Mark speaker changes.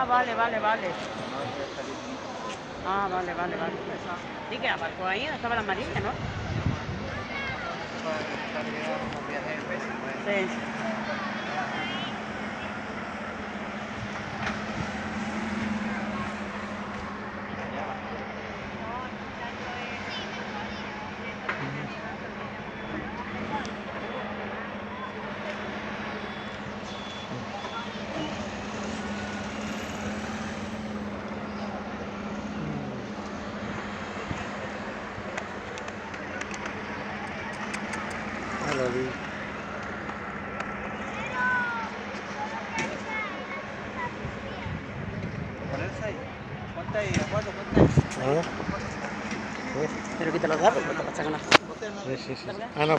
Speaker 1: vale, vale, vale. Ah, vale, vale, vale. Sí, que aparcó ahí, estaba la amarilla, ¿no? Sí.
Speaker 2: Ponerse ahí. Ponte ahí, Aguado, ponte ahí.
Speaker 1: Pero quita los datos, porque pasa con las...
Speaker 3: Sí, sí, sí. Ah, no.